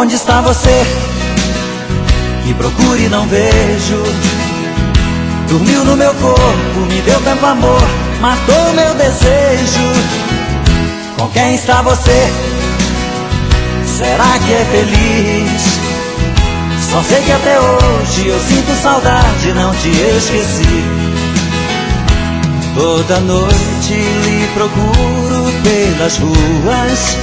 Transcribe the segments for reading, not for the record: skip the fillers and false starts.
Aonde está você? Que procuro e não vejo. Dormiu no meu corpo, me deu tanto amor, matou meu desejo. Com quem está você? Será que é feliz? Só sei que até hoje eu sinto saudade, não te esqueci. Toda noite lhe procuro pelas ruas,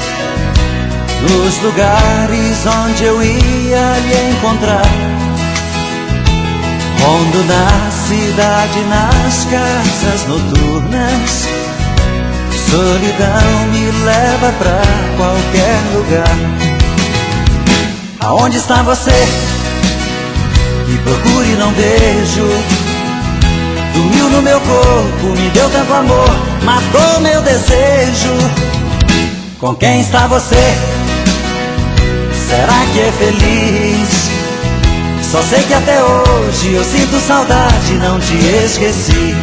nos lugares onde eu ia lhe encontrar. Rondo na cidade, nas casas noturnas, solidão me leva pra qualquer lugar. Aonde está você? Que procuro e não vejo. Dormiu no meu corpo, me deu tanto amor, matou meu desejo. Com quem está você? Será que é feliz? Só sei que até hoje eu sinto saudade, não te esqueci.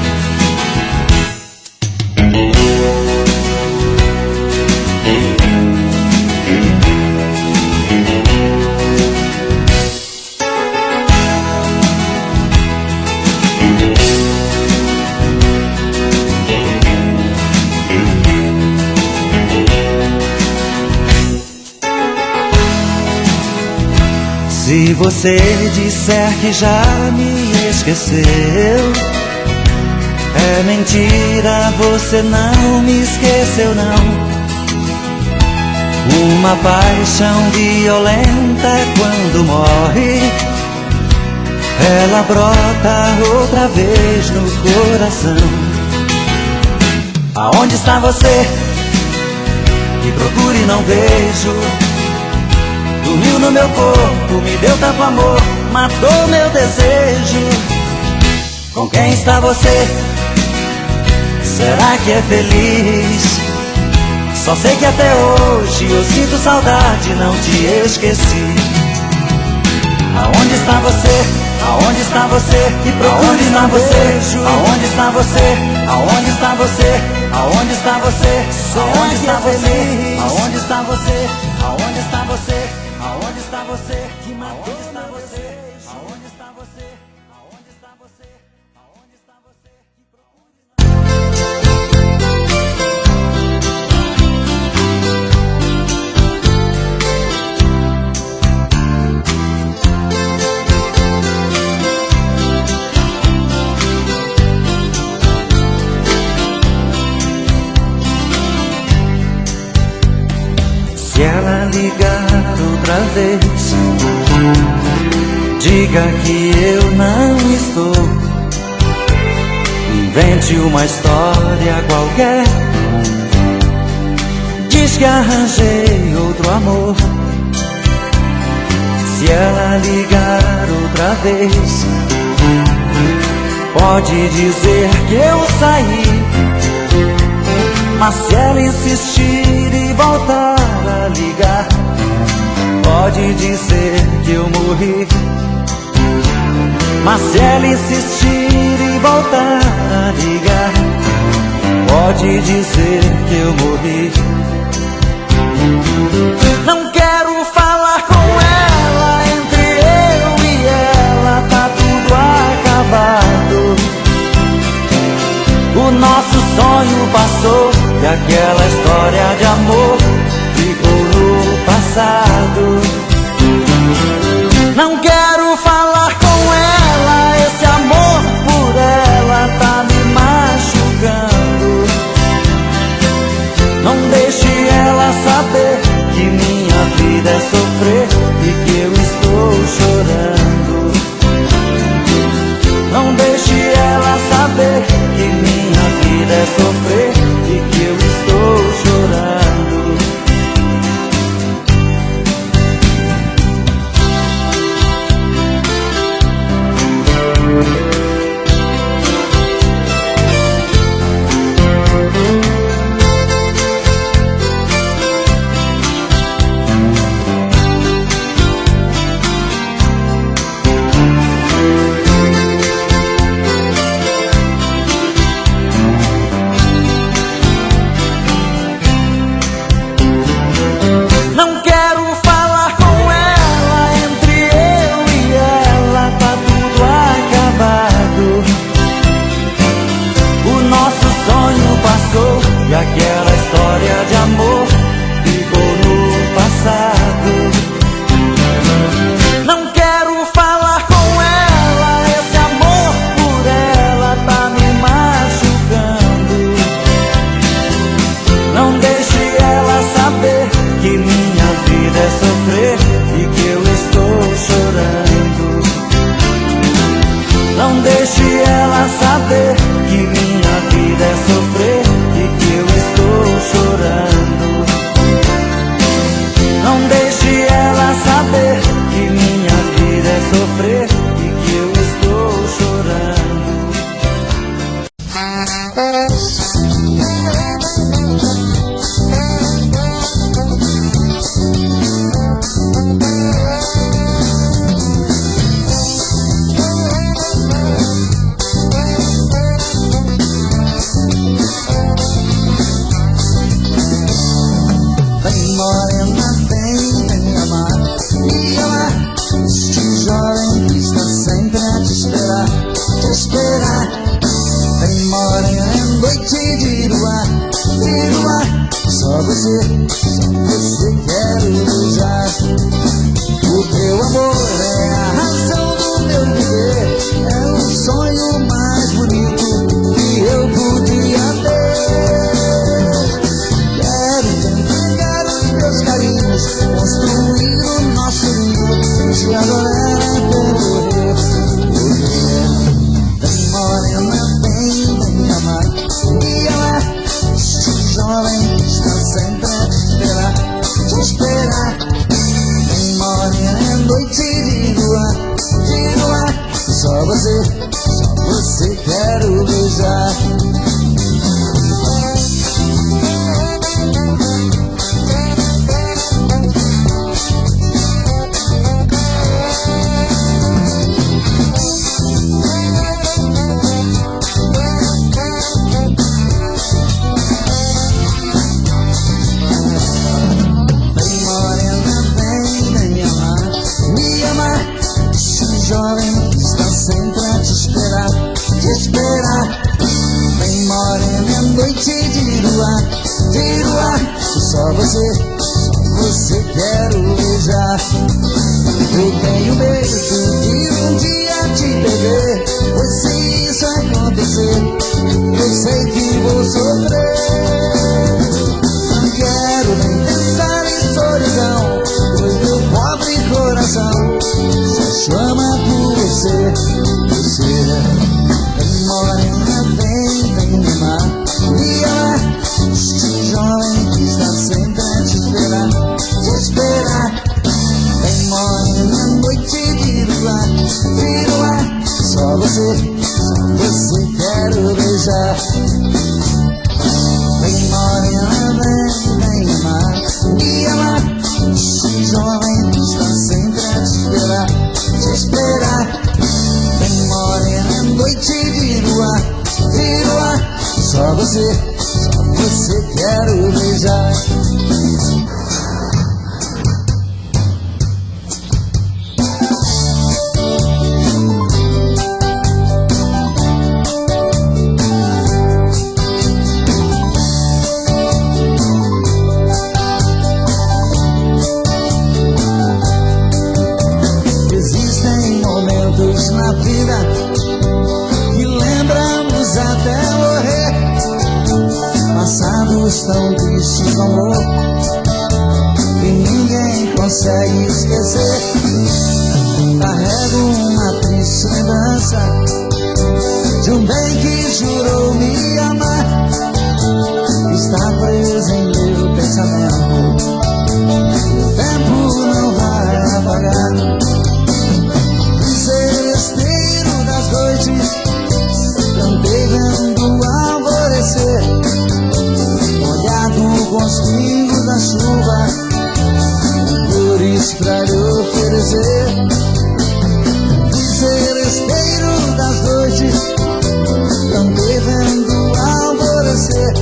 Se você disser que já me esqueceu, é mentira, você não me esqueceu não. Uma paixão violenta quando morre, ela brota outra vez no coração. Aonde está você? Que procuro e não vejo. Dormiu no meu corpo, me deu tanto amor, matou meu desejo. Com quem está você? Será que é feliz? Só sei que até hoje eu sinto saudade, não te esqueci. Aonde está você? Aonde está você? Que procuro e não vejo. Aonde está você? Aonde está você? Aonde está você? Aonde está você? Aonde está você? Aonde está você? Aonde está você? Que matou está você? Aonde está você? Aonde está você? Aonde está você? Que Se ela ligar outra vez, diga que eu não estou. Invente uma história qualquer, diz que arranjei outro amor. Se ela ligar outra vez, pode dizer que eu saí. Mas se ela insistir e voltar a ligar, pode dizer que eu morri. Mas se ela insistir e voltar a ligar, pode dizer que eu morri. Não quero falar com ela, entre eu e ela tá tudo acabado. O nosso sonho passou e aquela história de amor ficou no passado. Não quero falar com ela, esse amor por ela tá me machucando. Não deixe ela saber que minha vida é sofrer e que eu estou chorando. Não deixe ela saber que minha vida é sofrer e que eu estou chorando. você quero beijar. O teu amor é a razão do meu viver, é o sonho mais bonito que eu podia ter. Quero te entregar os meus carinhos, construir o nosso ninho, te adorar até morrer. Vem morena, vem me amar, me amar. Este jovem está sempre a te esperar, te esperar. Vem morena, noite de lua, só você quero beijar. Jovem está sempre a te esperar, te esperar. Vem morena, noite de lua, só você quero beijar. Eu tenho medo de um dia te perder, pois se isso acontecer, eu sei que vou sofrer. Não quero nem pensar em solidão, pois meu pobre coração só chama por você. Vem morena, vem me amar, me amar. Este jovem está sempre a te esperar, te esperar. Vem morena, noite de lua, só você quero beijar. Vem morena, vem me amar, me amar. Este jovem está sempre a te esperar, te esperar. Vem morena, noite de lua, só você quero beijar. Existem momentos na vida que lembramos até morrer, passados tão tristes no amor que ninguém consegue esquecer. Carrego uma triste lembrança de um bem que jurou me amar, está preso em meu pensamento, o tempo não vai apagar. Seresteiro das noites, cantei vendo alvorecer, molhado com os pingos da chuva, flores pra lhe oferecer. Seresteiro das noites, cantei vendo alvorecer,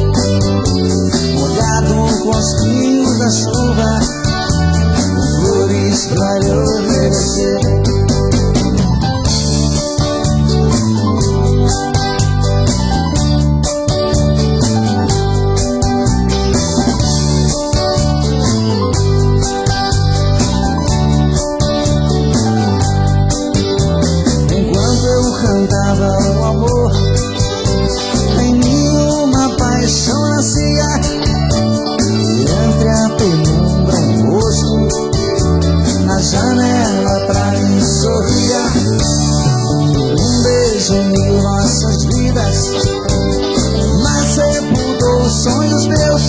molhado com os pingos da chuva, flores pra lhe oferecer. Cantava o amor, em mim uma paixão nascia, e entre a penumbra um rosto na janela pra mim sorria. Um beijo uniu nossas vidas, mas sepultou os sonhos meus.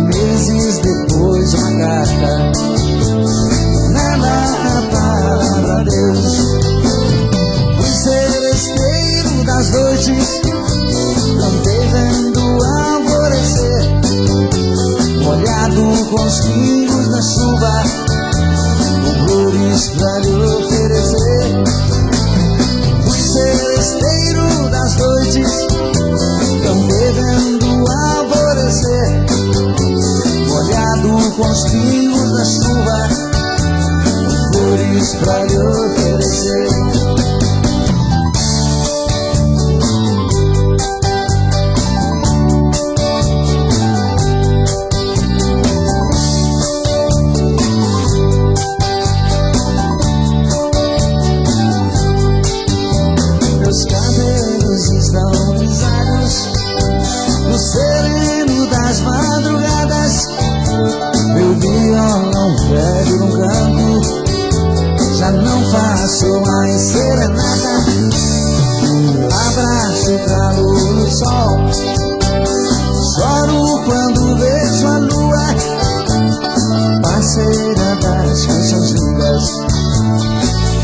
Meses depois uma carta, nada para Deus. Seresteiro das noites, cantei vendo alvorecer, molhado com os pingos da chuva, com flores pra lhe oferecer. Fui seresteiro das noites, cantei vendo alvorecer, molhado com os pingos da chuva, com flores pra lhe oferecer. esse calor no sol. Choro quando vejo a lua, parceira das canções lindas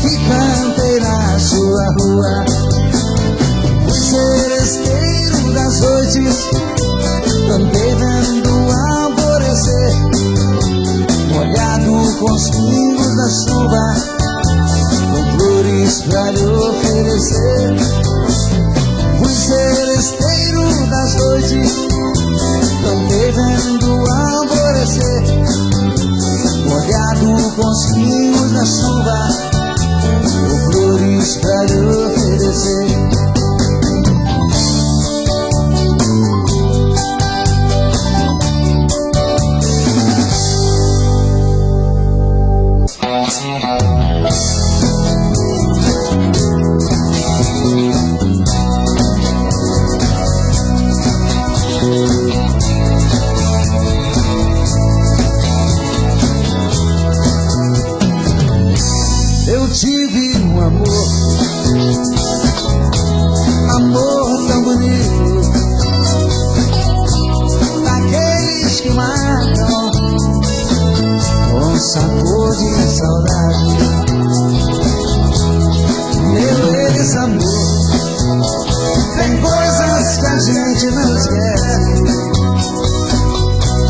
que cantei na sua rua. Fui seresteiro das noites, cantei vendo o alvorecer, molhado com os pingos da chuva, com flores pra lhe oferecer. Fui seresteiro das noites, cantei vendo o alvorecer, molhado com os pingos da chuva, com flores pra lhe oferecer. Eu tive um amor, amor tão bonito, daqueles que matam com sabor de saudade. Meu ex-amor, tem coisas que a gente não esquece,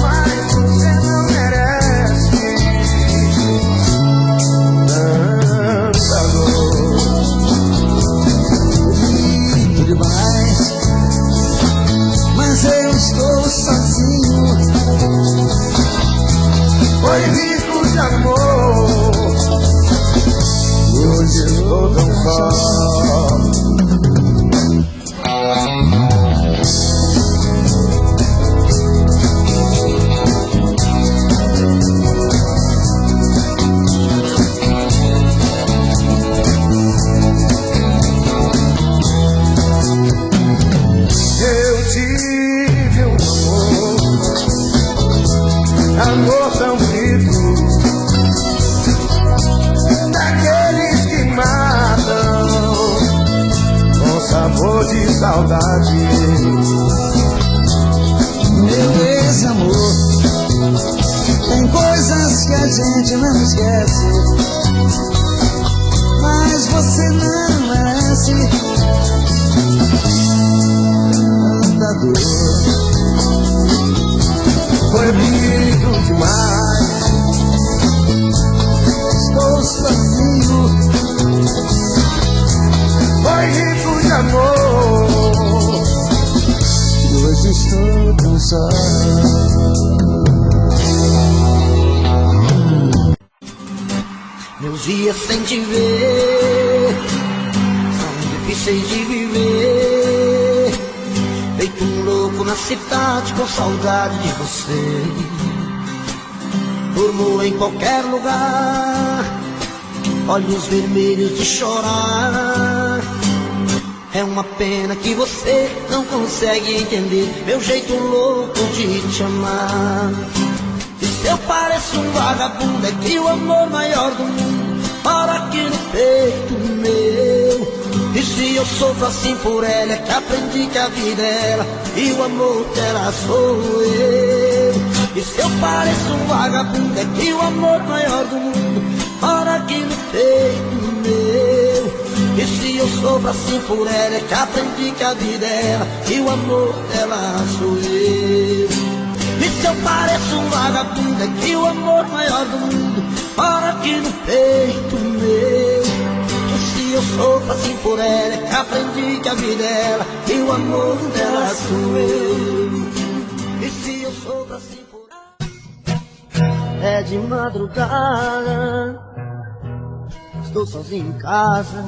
mas você não merece tanta dor. Bonito demais, mas eu estou sozinho. Foi rico de amor, hoje estou tão só. Eu tive um amor, amor tão bonito, daqueles que matam com sabor de saudade. Meu ex-amor, tem coisas que a gente não esquece, mas você não merece tanta dor. Foi bonito demais, estou sozinho. Foi rico de amor, e hoje estou tão só. Meus dias sem te ver são difíceis de viver, feito um louco na cidade com saudade de você. Durmo em qualquer lugar, olhos vermelhos de chorar. É uma pena que você não consegue entender meu jeito louco de te amar. E se eu pareço um vagabundo, é que o amor maior do mundo mora aqui no peito meu. E se eu sofro assim por ela, é que aprendi que a vida é ela e o amor dela sou eu. E se eu pareço um vagabundo, é que o amor maior do mundo mora aqui no peito meu. E se eu sofro assim por ela, é que aprendi que a vida é ela e o amor dela sou eu. E se eu pareço um vagabundo, é que o amor maior do mundo mora aqui no peito meu. E se eu sofro assim por ela, é que aprendi que a vida é ela e o amor dela sou eu. E se eu sofro assim por ela, é de madrugada, estou sozinho em casa,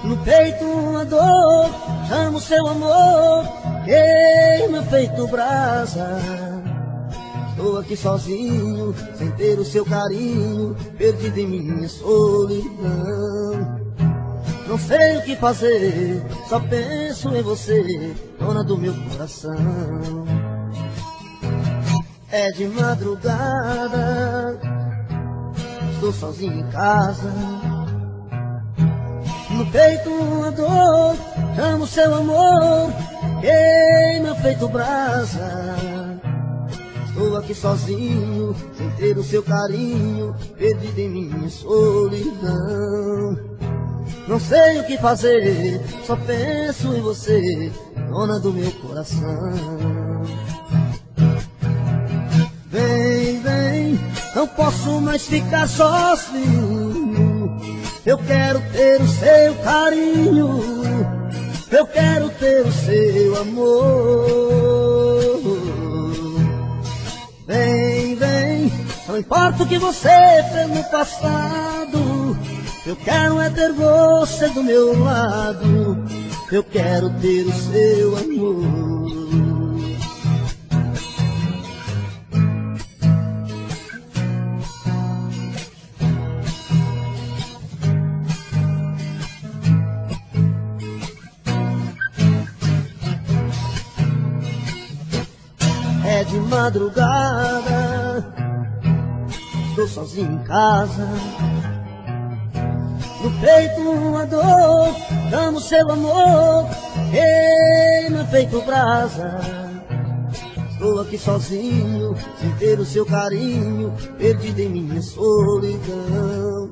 no peito uma dor, chamo seu amor, queima feito brasa. Estou aqui sozinho, sem ter o seu carinho, perdido em minha solidão. Não sei o que fazer, só penso em você, dona do meu coração. É de madrugada, estou sozinho em casa, no peito uma dor, como seu amor queima feito brasa. Estou aqui sozinho, sem ter o seu carinho, perdido em minha solidão. Não sei o que fazer, só penso em você, dona do meu coração. Vem, vem, não posso mais ficar sozinho. Eu quero ter o seu carinho, eu quero ter o seu amor. Vem, vem, não importa o que você fez no passado, eu quero é ter você do meu lado, eu quero ter o seu amor. É de madrugada, estou sozinho em casa. No peito uma dor, amo seu amor, queima feito brasa. Estou aqui sozinho, sem ter o seu carinho, perdido em minha solidão.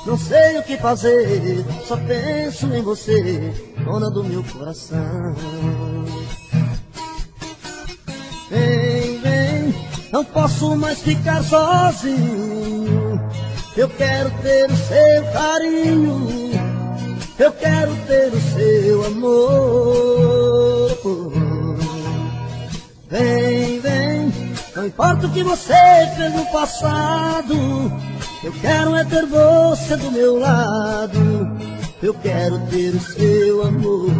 Não sei o que fazer, só penso em você, dona do meu coração. Vem, vem, não posso mais ficar sozinho. Eu quero ter o seu carinho, eu quero ter o seu amor. Vem, vem, não importa o que você fez no passado, eu quero é ter você do meu lado, eu quero ter o seu amor.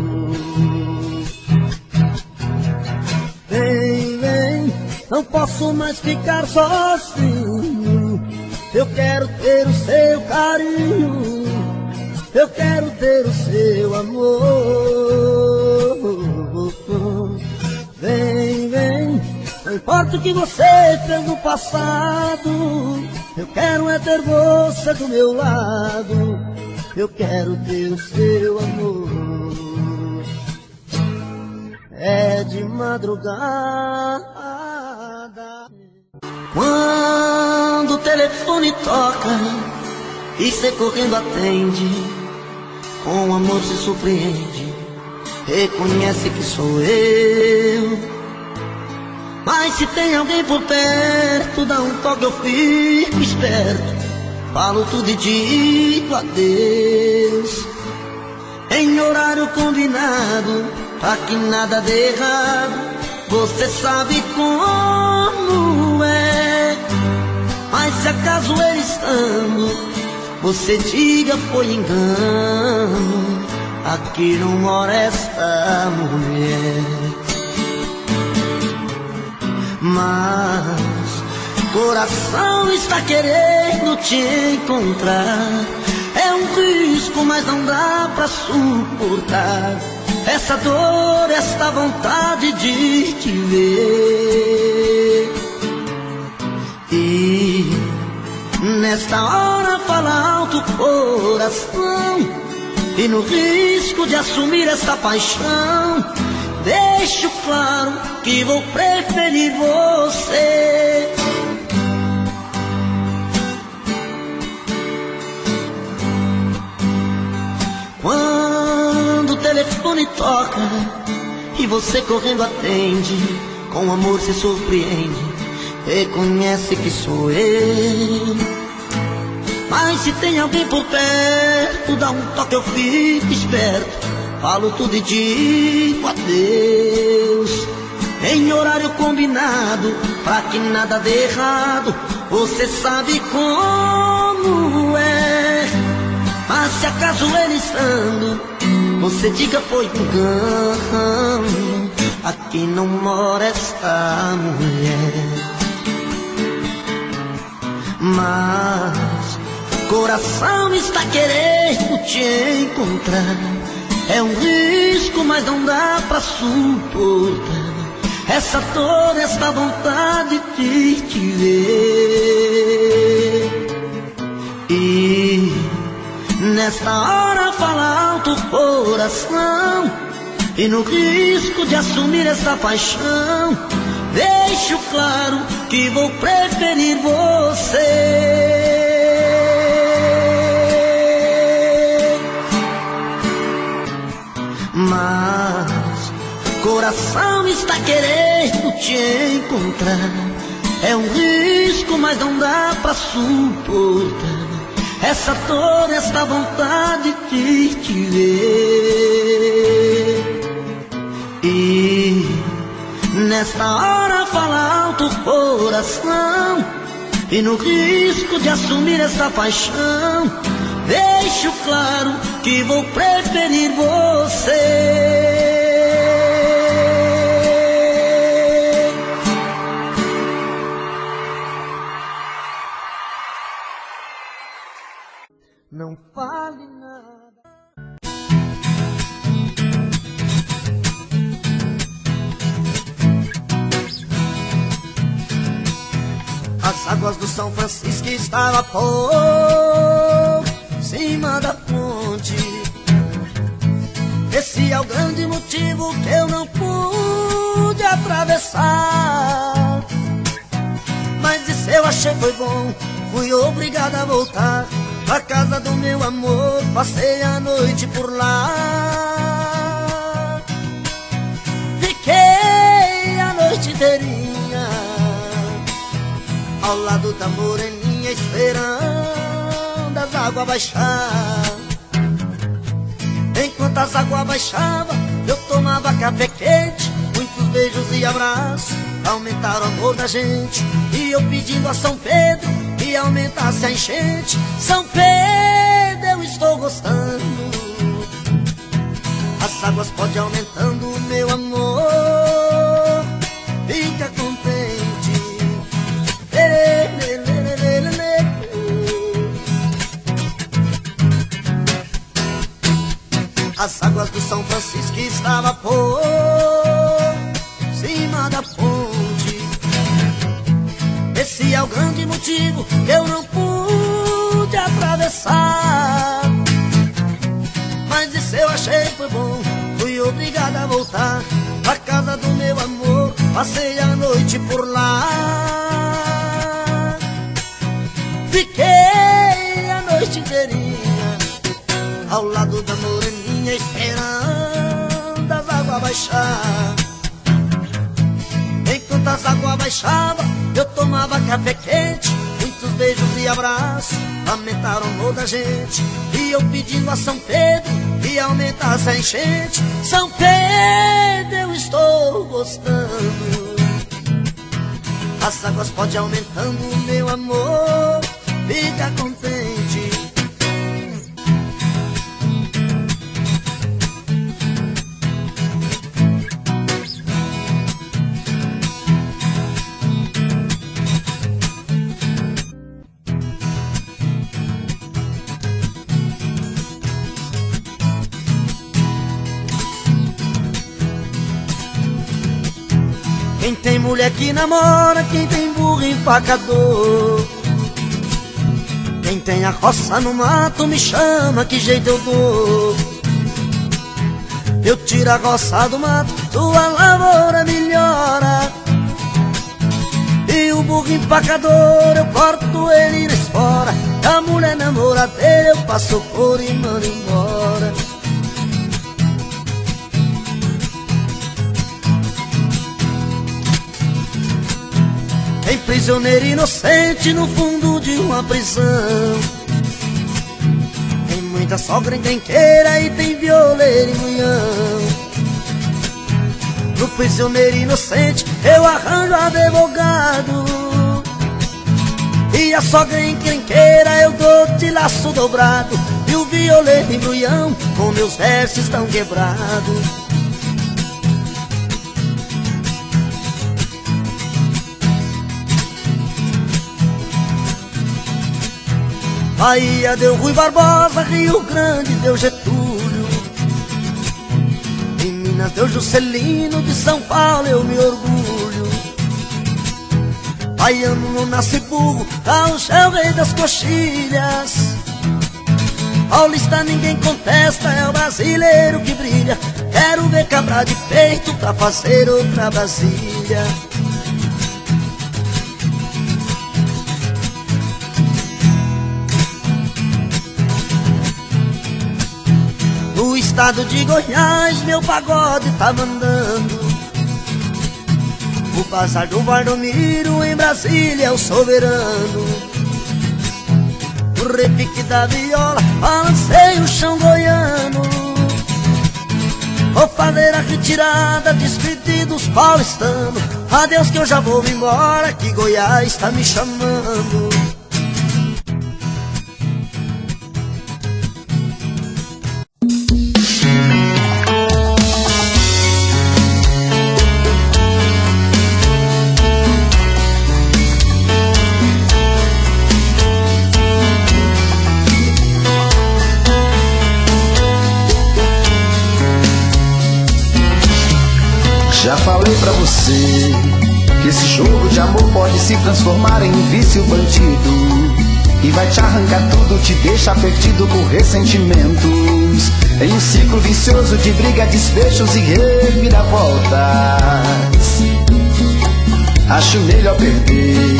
Vem, vem, não posso mais ficar sozinho. Eu quero ter o seu carinho, eu quero ter o seu amor. Vem, vem, não importa o que você fez no passado, eu quero é ter você do meu lado, eu quero ter o seu amor. É de madrugada, quando o telefone toca e cê correndo atende, com amor se surpreende, reconhece que sou eu. Mas se tem alguém por perto, dá um toque, eu fico esperto, falo tudo e digo adeus, em horário combinado, pra que nada dê errado. Você sabe como é, mas se acaso ele estando, você diga foi engano, aqui não mora esta mulher. Mas coração está querendo te encontrar, é um risco, mas não dá pra suportar essa dor, esta vontade de te ver. E nesta hora fala alto o coração, e no risco de assumir esta paixão, deixo claro que vou preferir você. Quando o telefone toca e você correndo atende, com amor se surpreende, reconhece que sou eu. Mas se tem alguém por perto, dá um toque, eu fico esperto, falo tudo e digo adeus, em horário combinado, pra que nada dê errado. Você sabe como é, mas se acaso ele estando, você diga foi engano, aqui não mora esta mulher. Mas coração está querendo te encontrar, é um risco, mas não dá pra suportar essa dor, esta vontade de te ver. E nesta hora fala alto o coração. E no risco de assumir essa paixão, deixo claro que vou preferir você. Mas coração está querendo te encontrar. É um risco, mas não dá pra suportar essa dor, essa vontade de te ver. E nesta hora fala alto o coração. E no risco de assumir essa paixão, deixo claro que vou preferir você. Não fale nada. As águas do São Francisco estavam por cima da ponte. Esse é o grande motivo que eu não pude atravessar. Mas isso eu achei foi bom, fui obrigado a voltar pra casa do meu amor, passei a noite por lá. Fiquei a noite inteirinha ao lado da moreninha, esperando as águas baixar. Enquanto as águas baixavam, eu tomava café quente, muitos beijos e abraços, aumentaram o amor da gente. E eu pedindo a São Pedro que aumentasse a enchente. São Pedro, eu estou gostando. As águas podem aumentando o meu amor. Fica contente. As águas do São Francisco estavam por cima da ponte. Esse é o grande motivo que eu não pude atravessar. Mas isso eu achei foi bom, fui obrigado a voltar pra casa do meu amor, passei a noite por lá. Fiquei a noite inteirinha ao lado da moreninha, esperando as águas baixar. Enquanto as águas baixavam, eu tomava café quente, muitos beijos e abraços, aumentaram o amor da gente. E eu pedindo a São Pedro que aumentasse a enchente. São Pedro, eu estou gostando. As águas podem aumentando o meu amor. Fica contente. Quem tem mulher que namora, quem tem burro empacador. Quem tem a roça no mato me chama, que jeito eu dou. Eu tiro a roça do mato, tua lavoura melhora. E o burro empacador, eu corto ele na espora. A mulher namoradeira, eu passo por e mando embora. Tem prisioneiro inocente no fundo de uma prisão. Tem muita sogra encrenqueira e tem violeiro e munhão. No prisioneiro inocente eu arranjo advogado. E a sogra encrenqueira eu dou de laço dobrado. E o violeiro e munhão com meus versos estão quebrados. Bahia deu Rui Barbosa, Rio Grande deu Getúlio, em Minas deu Juscelino, de São Paulo eu me orgulho. Baiano não nasce burro, gaúcho é o rei das coxilhas. Paulista ninguém contesta, é o brasileiro que brilha. Quero ver cabra de peito pra fazer outra Brasília. No estado de Goiás meu pagode tá mandando. O passar do Valdomiro em Brasília é o soberano. O repique da viola balancei o chão goiano. Vou fazer a retirada, despedir dos paulistanos. Adeus que eu já vou embora, que Goiás tá me chamando. Já falei pra você que esse jogo de amor pode se transformar em um vício bandido, e vai te arrancar tudo, te deixar perdido por ressentimentos, em um ciclo vicioso de briga, desfechos e reviravoltas. Acho melhor perder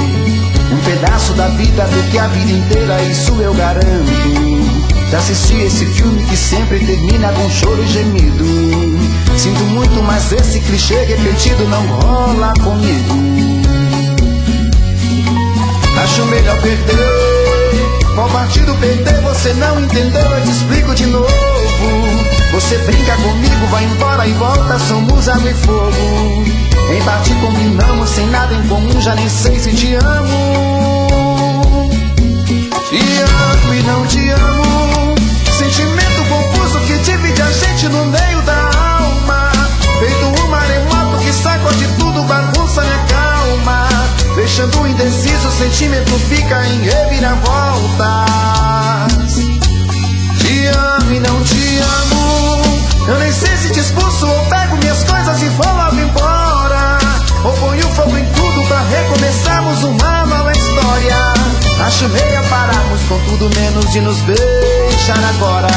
um pedaço da vida do que a vida inteira, isso eu garanto. Já assisti esse filme que sempre termina com choro e gemido. Sinto muito, mas esse clichê repetido não rola comigo. Acho melhor perder. Qual partido perder? Você não entendeu, eu te explico de novo. Você brinca comigo, vai embora e volta, somos água e fogo. Em parte combinamos, sem nada em comum, já nem sei se te amo. Te amo e não te amo. Sentimento confuso que divide a gente no meio da alma. Feito um maremoto que sacode tudo, bagunça minha calma. Deixando indeciso, o sentimento fica em reviravoltas. Te amo e não te amo. Eu nem sei se te expulso ou pego minhas coisas e vou logo embora, ou ponho fogo em tudo pra recomeçarmos uma nova história. Acho meio pararmos com tudo menos de nos beijar agora.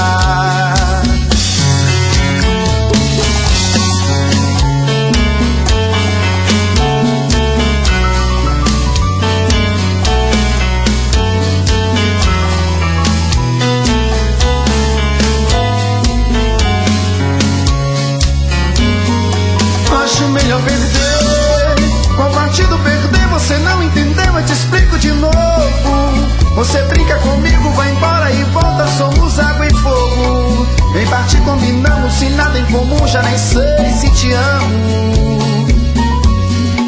Acho melhor perder. Qual partido perder? Você não entendeu, eu te explico de novo. Você brinca comigo, vai embora e volta, somos água e fogo. Em parte combinamos, sem nada em comum, já nem sei se te amo.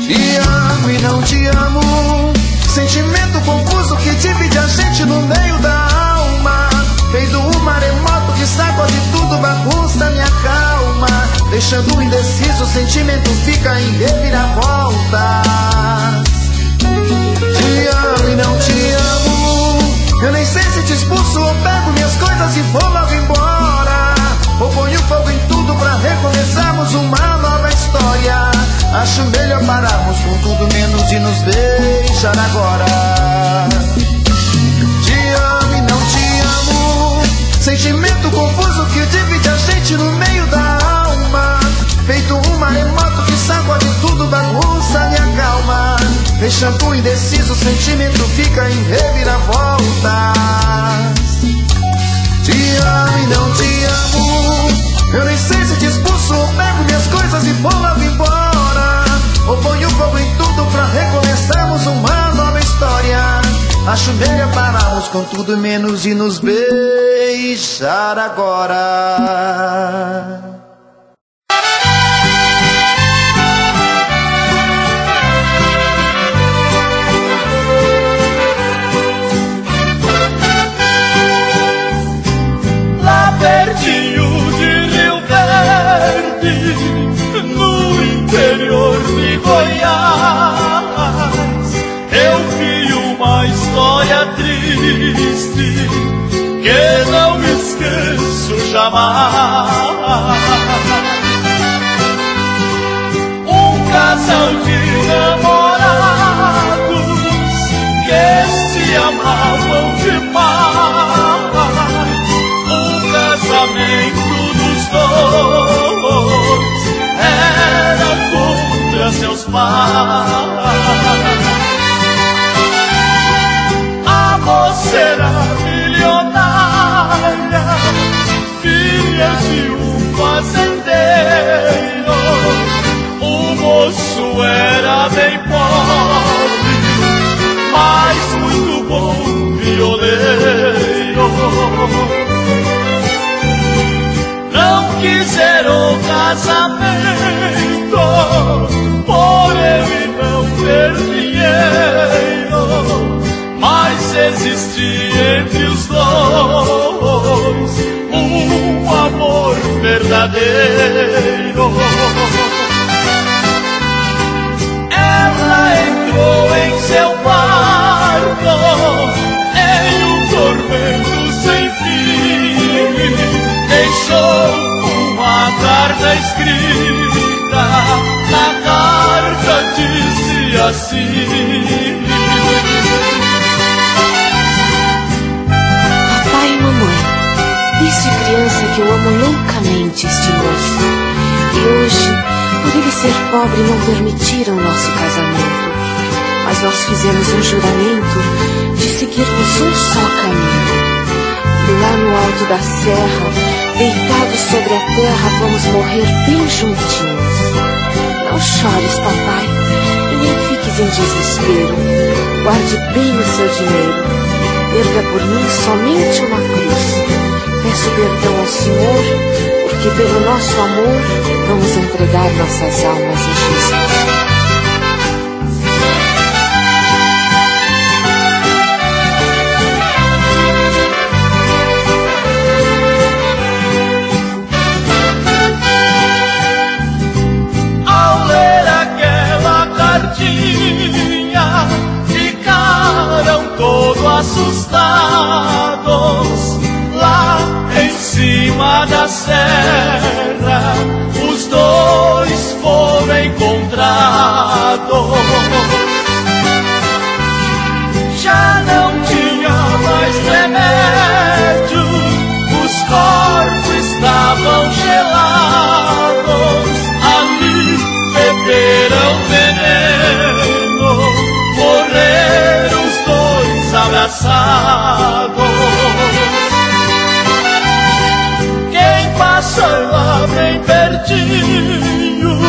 Te amo e não te amo. Sentimento confuso que divide a gente no meio da alma. Feito um maremoto que sacode tudo, bagunça minha calma. Deixando indeciso, o sentimento fica em reviravoltas. Te amo e não te amo. Eu nem sei se te expulso ou pego minhas coisas e vou logo embora, ou ponho fogo em tudo pra recomeçarmos uma nova história. Acho melhor pararmos com tudo menos de nos beijar agora. Te amo e não te amo. Sentimento confuso que divide a gente no meio da alma. Feito um maremoto que sacode tudo, bagunça minha calma. Deixando indeciso, o sentimento fica em reviravoltas. Te amo e não te amo. Eu nem sei se te expulso ou pego minhas coisas e vou logo embora, ou ponho fogo em tudo pra recomeçarmos uma nova história. Acho melhor pararmos com tudo menos de nos beijar agora. Pertinho de Rio Verde, no interior de Goiás, eu vi uma história triste que não me esqueço jamais. A moça era milionária, filha de um fazendeiro. O moço era bem pobre, mas muito bom violeiro. Não quiseram casamento, por ele não ter dinheiro, mas existia entre os dois um amor verdadeiro. Ela entrou em seu quarto em um tormento sem fim, deixou uma carta escrita, na carta dizia assim: Papai e mamãe, disse criança que eu amo loucamente este moço, e hoje, por ele ser pobre, não permitiram nosso casamento, mas nós fizemos um juramento de seguirmos um só caminho. E lá no alto da serra, deitados sobre a terra, vamos morrer bem juntinhos. Não chores, papai, e nem fiques em desespero. Guarde bem o seu dinheiro. Erga por mim somente uma cruz. Peço perdão ao Senhor, porque pelo nosso amor vamos entregar nossas almas a Jesus. Ficaram todos assustados. Lá em cima da serra os dois foram encontrados. Já não tinha mais remédio, os corpos estavam gelados. Ali beberam veneno, morreram os dois abraçados. Quem passava bem pertinho,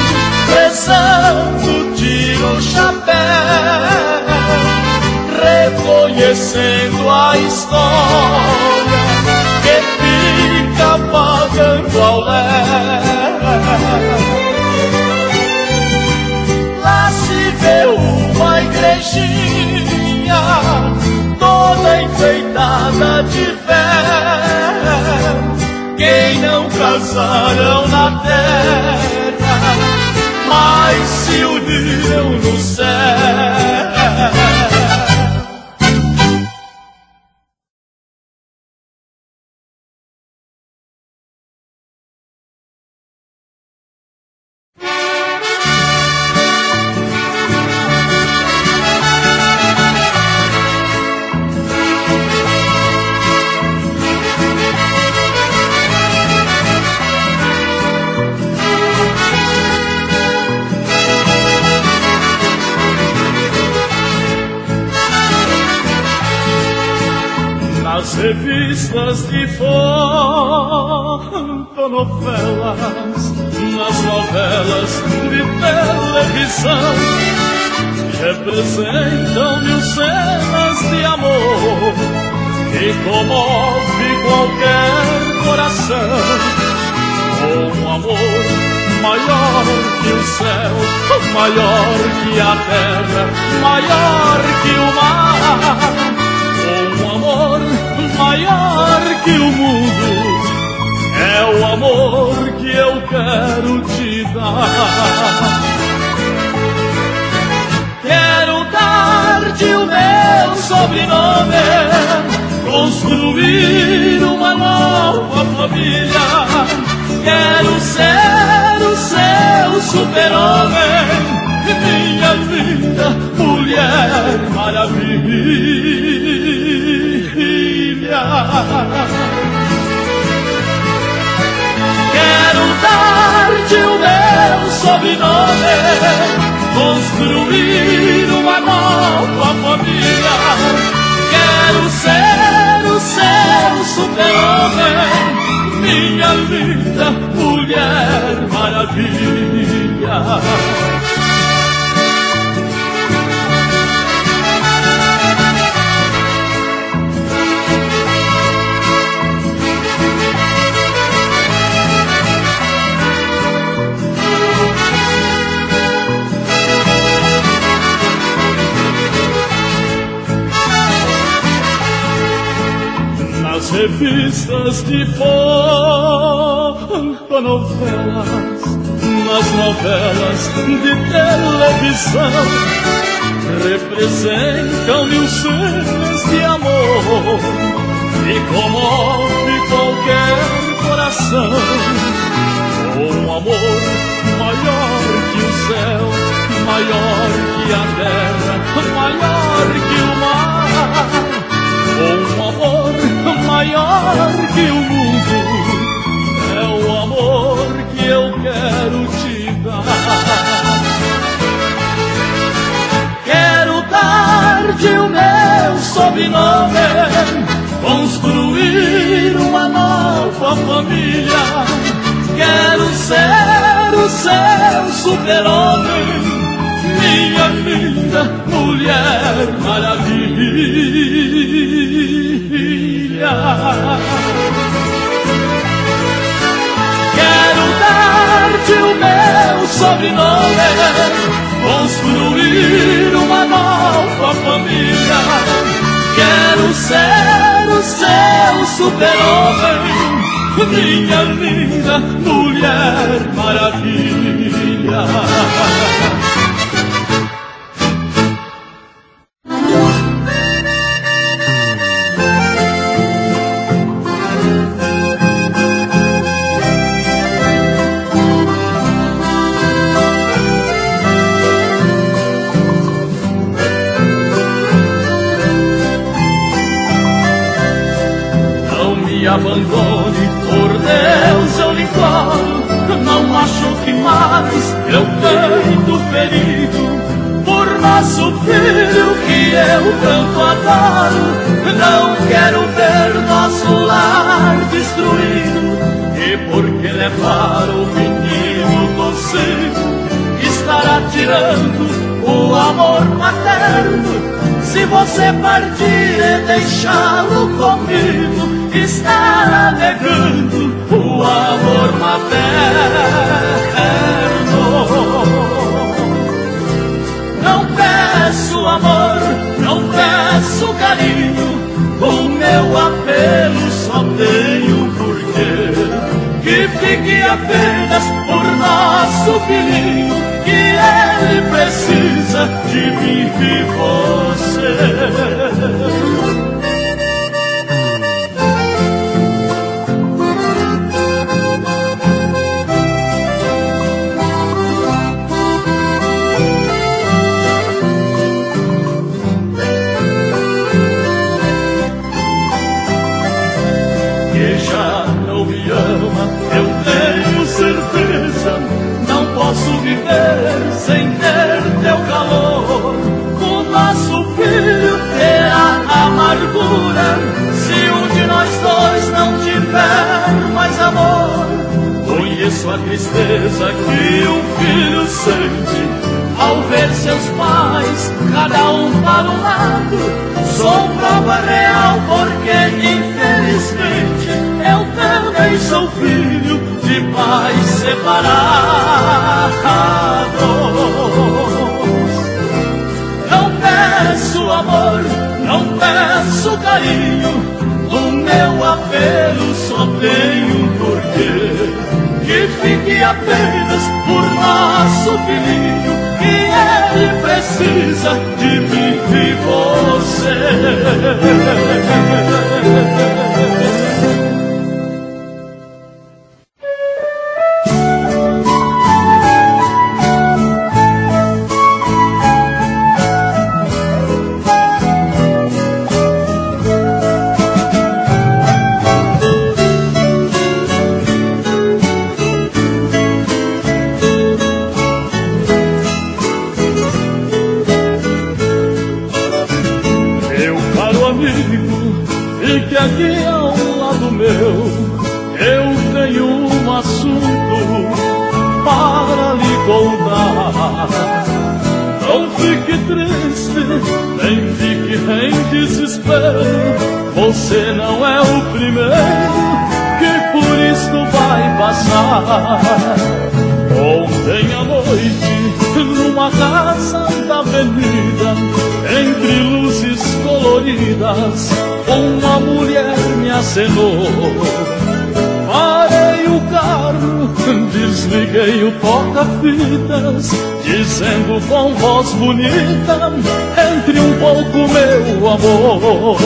rezando, tira o chapéu, reconhecendo a história que fica pagando ao léu. Lá se vê uma igrejinha toda enfeitada de véu. Quem não casaram na terra, mas se uniram no céu. Nas revistas de fotonovelas, nas novelas de televisão, representam mil cenas de amor que comove qualquer coração. Um amor maior que o céu, maior que a terra, maior que o mar. Um amor maior que o mundo, é o amor que eu quero te dar. Quero dar-te o meu sobrenome, construir uma nova família. Quero ser o seu super-homem, minha vida, mulher maravilha. Quero dar-te o meu sobrenome, construir uma nova família. Quero ser o seu super-homem, minha linda Mulher Maravilha. Nas revistas de fotonovelas, nas novelas de televisão, representam mil cenas de amor e comove qualquer coração. Um amor maior que o céu, maior que a terra, maior que o mar. Um amor maior que o mundo, é o amor que eu quero te dar. Quero dar-te o meu sobrenome, construir uma nova família. Quero ser o seu super-homem, minha linda Mulher Maravilha. Quero dar-te o meu sobrenome, construir uma nova família. Quero ser o seu super-homem, minha linda Mulher Maravilha. Abandone, por Deus eu lhe imploro, não machuque mais meu peito ferido. Por nosso filho que eu tanto adoro, não quero ver nosso lar destruído. E porque levar o menino consigo, estará tirando o amor materno. Se você partir e deixá-lo comigo, estará negando o amor materno. Não peço amor, não peço carinho, o meu apelo só tem um porquê. Que fique apenas por nosso filhinho, que ele precisa de mim e você. Posso viver sem ter teu calor. O nosso filho terá amargura se um de nós dois não tiver mais amor. Conheço a tristeza que um filho sente ao ver seus pais, cada um para um lado. Sou prova real porque infelizmente eu também sou filho de pais separados. Não peço amor, não peço carinho, o meu apelo só tem um porquê. Que fique apenas por nosso filhinho, que ele precisa de mim e você. fique triste, nem fique em desespero. Você não é o primeiro que por isto vai passar. Ontem à noite, numa casa da avenida, entre luzes coloridas, uma mulher me acenou. Parei o carro, desliguei o toca-fitas, dizendo com voz bonita: entre um pouco, meu amor.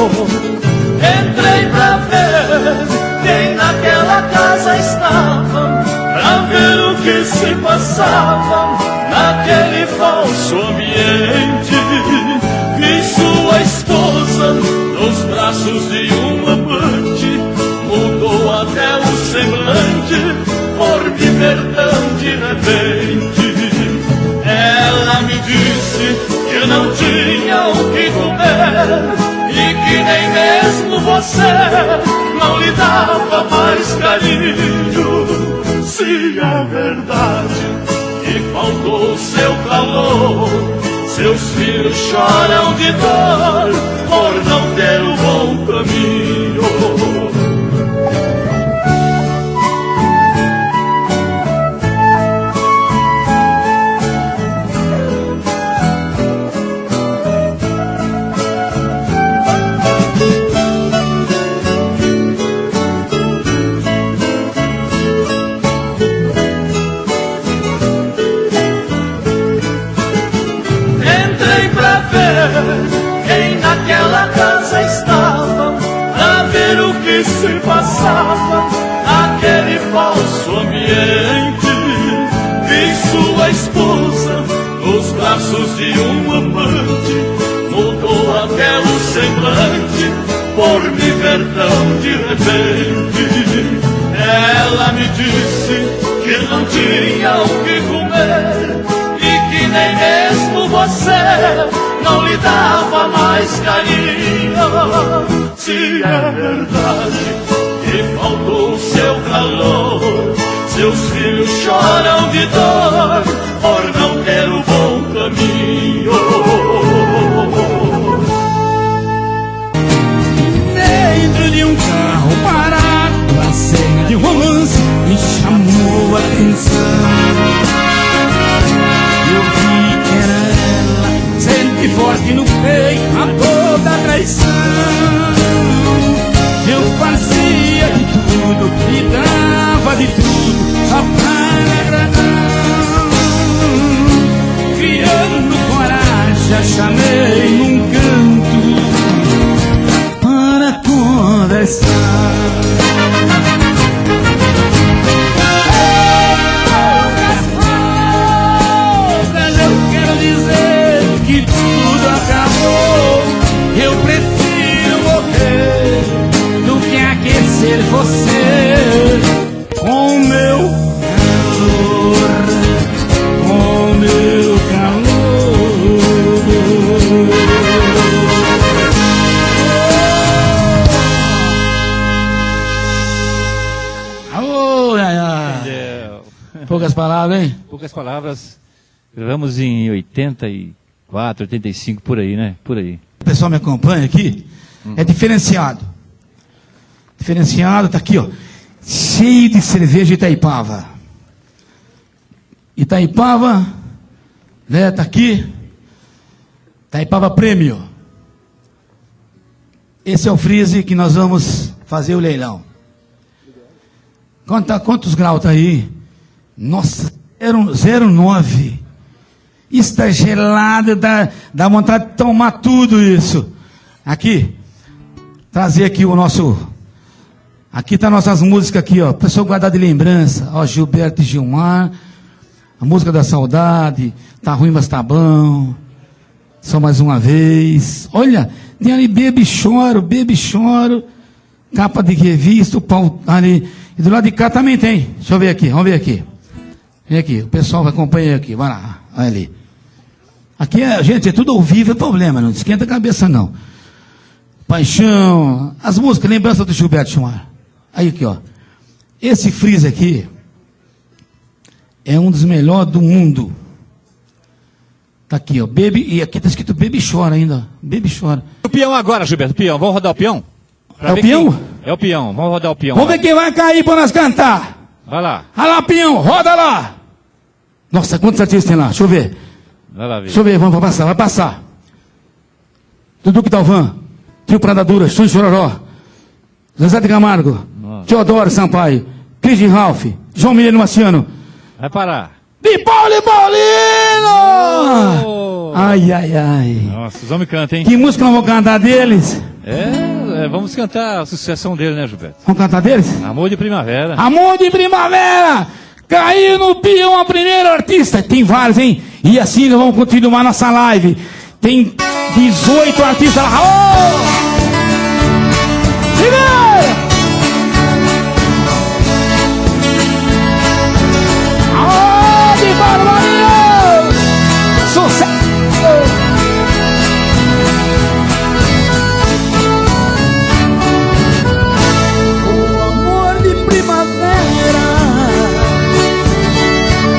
Entrei pra ver quem naquela casa estava, pra ver o que se passava naquele falso ambiente. Vi sua esposa nos braços de um amante, mudou até o semblante por me ver tão de repente. Ela me disse que não tinha o que comer e que nem mesmo você não lhe dava mais carinho. Se é verdade que faltou seu calor, seus filhos choram de dor por não ter o bom caminho. Quem naquela casa estava, pra ver o que se passava naquele falso ambiente. Vi sua esposa nos braços de um amante, mudou até o semblante por me ver tão de repente. Ela me disse que não tinha o que comer e que nem mesmo você não lhe dava mais carinho. Se é verdade que faltou seu calor, seus filhos choram de dor por não ter o bom caminho. Dentro de um carro parado, a cena de romance me chamou a atenção. Eu vi que era ela, sempre forte no peito, a toda traição. Eu fazia de tudo e dava de tudo só para agradar. Criando coragem, a chamei num canto para conversar. Eu prefiro morrer do que aquecer você com meu calor, com meu calor. Alô, poucas palavras, hein? Poucas palavras. Gravamos em 84, 85, por aí, né? Por aí. O pessoal me acompanha aqui, é diferenciado. Diferenciado, tá aqui, ó. Cheio de cerveja Itaipava. Itaipava, né, tá aqui. Itaipava Prêmio. Esse é o freezer que nós vamos fazer o leilão. Quantos graus tá aí? Nossa, 0,9. Está gelado, dá vontade de tomar tudo isso. Aqui, trazer aqui o nosso... Aqui tá nossas músicas aqui, ó. Pessoal guardar de lembrança. Ó, Gilberto e Gilmar. A música da saudade. Tá ruim, mas tá bom. Só mais uma vez. Olha, tem ali Bebe Choro, Bebe Choro. Capa de revista, o pau ali. E do lado de cá também tem. Deixa eu ver aqui, vamos ver aqui. Vem aqui, o pessoal vai acompanhar aqui. Vai lá, olha ali. Aqui, gente, é tudo ao vivo, é problema, não esquenta a cabeça, não. Paixão, as músicas, lembrança do Gilberto Gilmar. Aí aqui, ó. Esse freezer aqui é um dos melhores do mundo. Tá aqui, ó. Baby, e aqui tá escrito Baby Chora ainda. Baby Chora. O peão agora, Gilberto, o peão. Vamos rodar o peão? É o peão? É o peão, vamos rodar o peão. Vamos ver quem vai cair pra nós cantar. Vai lá. Olha lá, peão, roda lá. Nossa, quantos artistas tem lá? Deixa eu ver. Vai lá ver. Deixa eu ver, vamos passar, vai passar. Dudu Talvan, Trio Pradadura, Xuxa Chororó, Zezé de Camargo, Teodoro Sampaio, Cris de Ralph, João Mineiro Marciano. Vai parar. De Paulo e Paulino! Oh. Ai, ai, ai. Nossa, os homens cantam, hein? Que música nós vamos cantar deles? Vamos cantar a sucessão dele, né, Gilberto? Vamos cantar deles? Amor de Primavera. Amor de Primavera! Caiu no peão a primeira artista. Tem vários, hein? E assim nós vamos continuar nossa live. Tem 18 artistas lá. Oh! Segura! Aô, de Barbarinho! Sucesso! O amor de primavera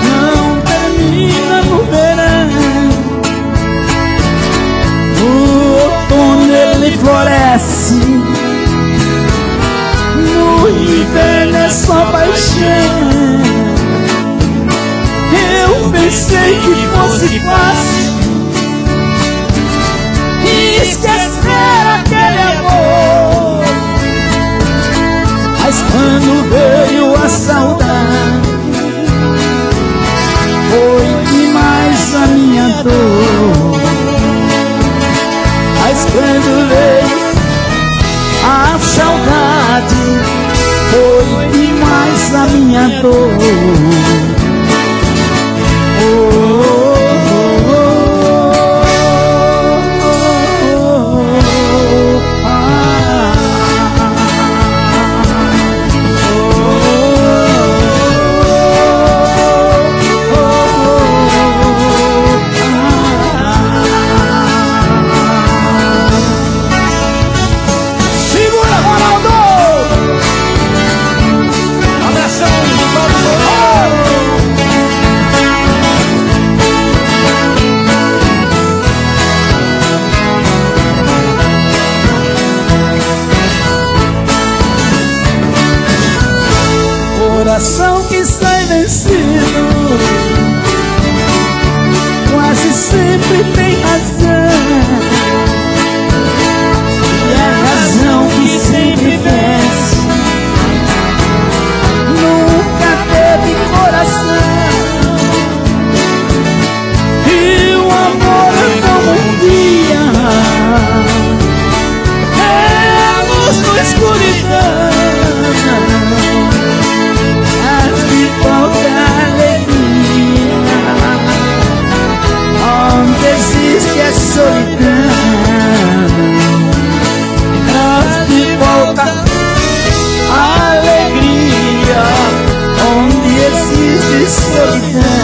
não termina no verão. No outono ele floresce, no inverno é só paixão. Eu pensei que fosse fácil esquecer aquele amor, mas quando veio a saudade, foi demais a minha dor. Mas quando veio a saudade, foi demais a minha dor. Oh, oh, oh, oh, oh, ah, segura, Ronaldo! Abração, coração que sai vencido quase sempre tem razão, e a razão que sempre vence nunca teve coração. E o amor não um dia é a luz na escuridão. Falta alegria onde existe a solidão. Traz de volta a alegria onde existe solidão.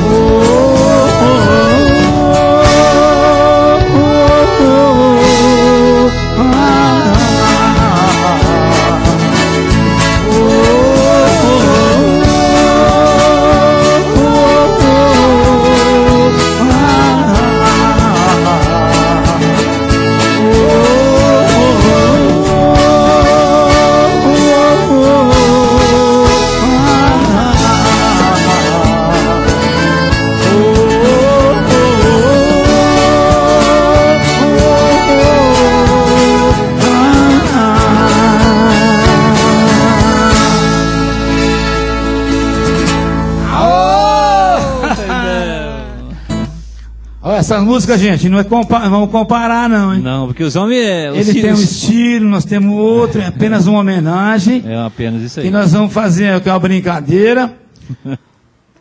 Oh, oh, oh, oh, oh, oh, Essas músicas, gente, não é vamos comparar, não, hein? Não, porque os homens... Ele tem um estilo, nós temos outro, é apenas uma homenagem. É apenas isso aí. E nós vamos fazer uma brincadeira.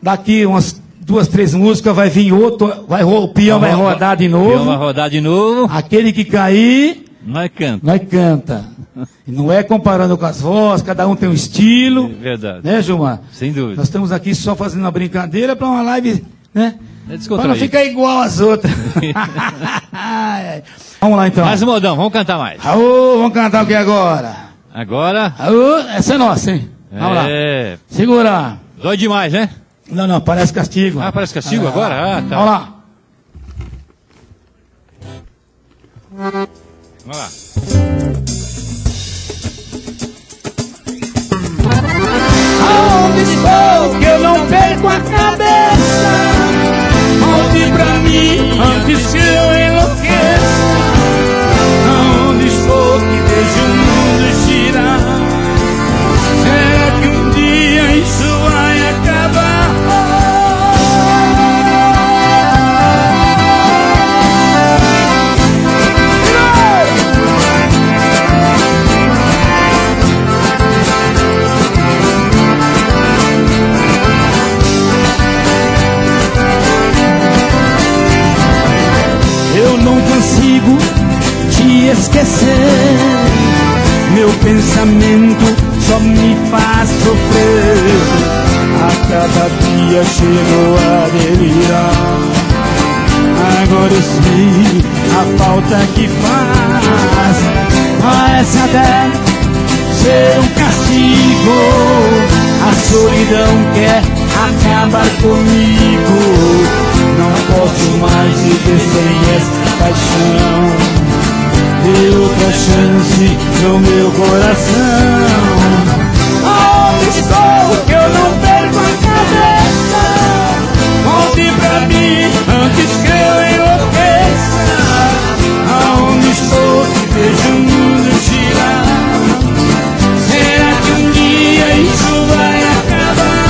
Daqui umas 2, 3 músicas vai vir outro, o peão vai rodar de novo. O peão vai rodar de novo. Aquele que cair... Nós canta. Nós canta. E não é comparando com as vozes, cada um tem um estilo. É verdade. Né, Gilmar? Sem dúvida. Nós estamos aqui só fazendo uma brincadeira para uma live, né? Para não ficar igual às outras. Vamos lá então. Mais um modão, vamos cantar mais. Aô, vamos cantar o que agora? Agora? Aô, essa é nossa, hein? Vamos lá. Segura. Dói demais, né? Não, parece castigo. Ah, parece castigo agora? Ah, tá. Olha lá. Vamos lá. Aonde estou que eu não perco a cabeça? Volte pra mim antes que eu enlouqueça. Aonde estou que vejo o mundo girar? Será que um dia isso vai acabar? Eu não consigo te esquecer. Meu pensamento só me faz sofrer. A cada dia chego a delirar. Agora eu sei a falta que faz. Parece até ser um castigo. A solidão quer acabar comigo. Não posso mais viver sem essa paixão. Dê outra chance no meu coração. Aonde estou que eu não perco a cabeça? Volte pra mim antes que eu enlouqueça. Aonde estou que vejo o mundo girar? Será que um dia isso vai acabar?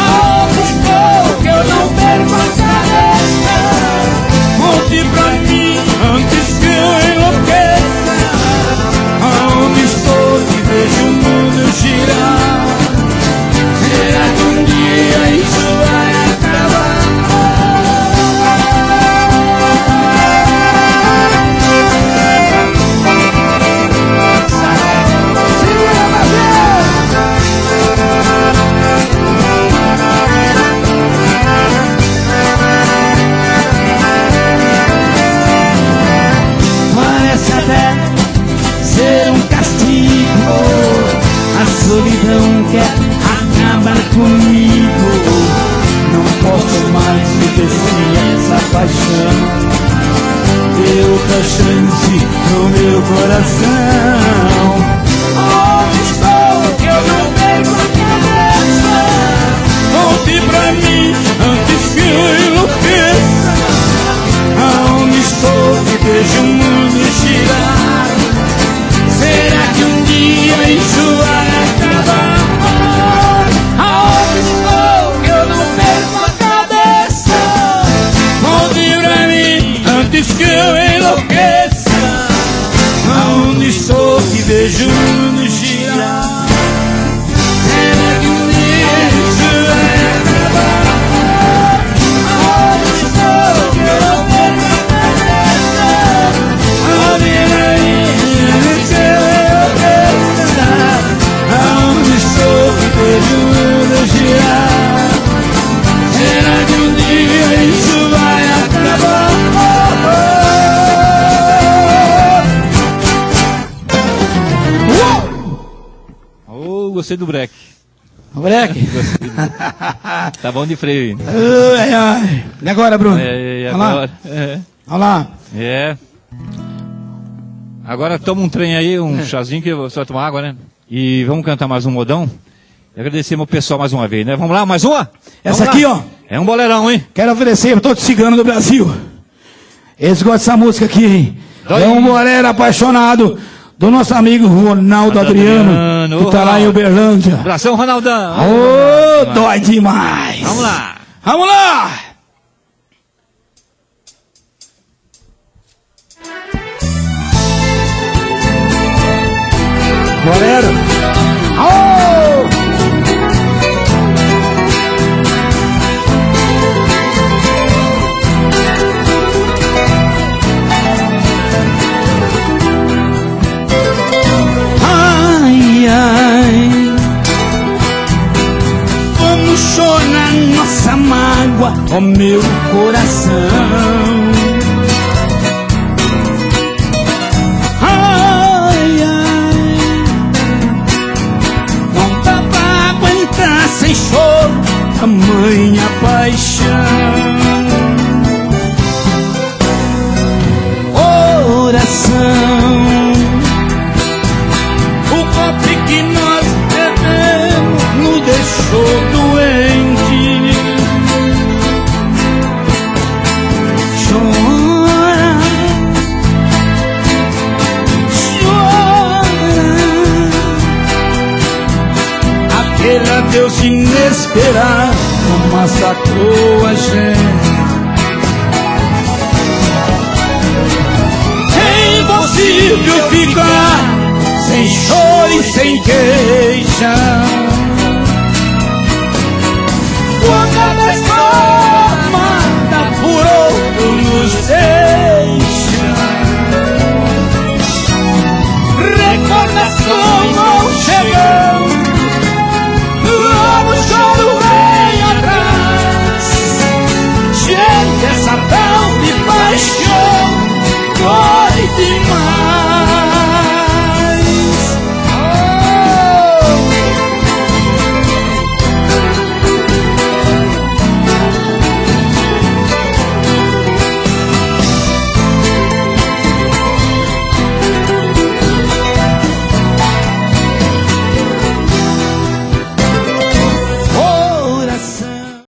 Aonde estou que eu não perco a cabeça? Volte pra mim antes que eu enlouqueça. Aonde estou que vejo o mundo girar? Será que um dia isso vai acabar? Segura, parece até ser um castigo. A solidão quer acabar comigo. Não posso mais viver sem essa paixão. Dê outra chance no meu coração. Onde estou que eu não perco a cabeça? Volte pra mim antes que eu enlouqueça. Aonde estou que vejo o mundo girar? Será que um dia isso vai acabar? Aonde estou que eu não perco a cabeça? Volte pra mim antes que eu enlouqueça. Aonde estou que vejo o mundo girar? Será que um dia isso vai acabar? Aonde estou que eu não perco a cabeça? Volte pra mim antes que eu enlouqueça. Aonde estou que vejo o mundo girar? Será que um dia isso vai acabar? Oh, gostei do break. Moleque. Gostei do... Tá bom de freio ainda. Ai, ai. E agora, Bruno? É, Olha lá. agora. Olha lá. É. Agora toma um trem aí, um chazinho que você vai tomar água, né? E vamos cantar mais um modão. E agradecer meu pessoal mais uma vez, né? Vamos lá, mais uma? Essa Vamos aqui, lá. ó. É um boleirão, hein? Quero oferecer para todos os ciganos do Brasil. Eles gostam dessa música aqui, hein? Dói. É um bolero apaixonado do nosso amigo Ronaldo Adriano, que tá lá em Uberlândia. Abração, Ronaldão. Ô, dói demais. Vamos lá. Vamos lá. Bolero. Oh! Ai, ai, vamos chorar nossa mágoa, ó meu coração. Ai, ai, não dá pra aguentar sem choro tamanha paixão. Oração, o golpe que nós bebemos nos deixou doente. Chora, chora, aquele adeus inesperado massacrou a gente. Impossível ficar sem choro e sem queixa.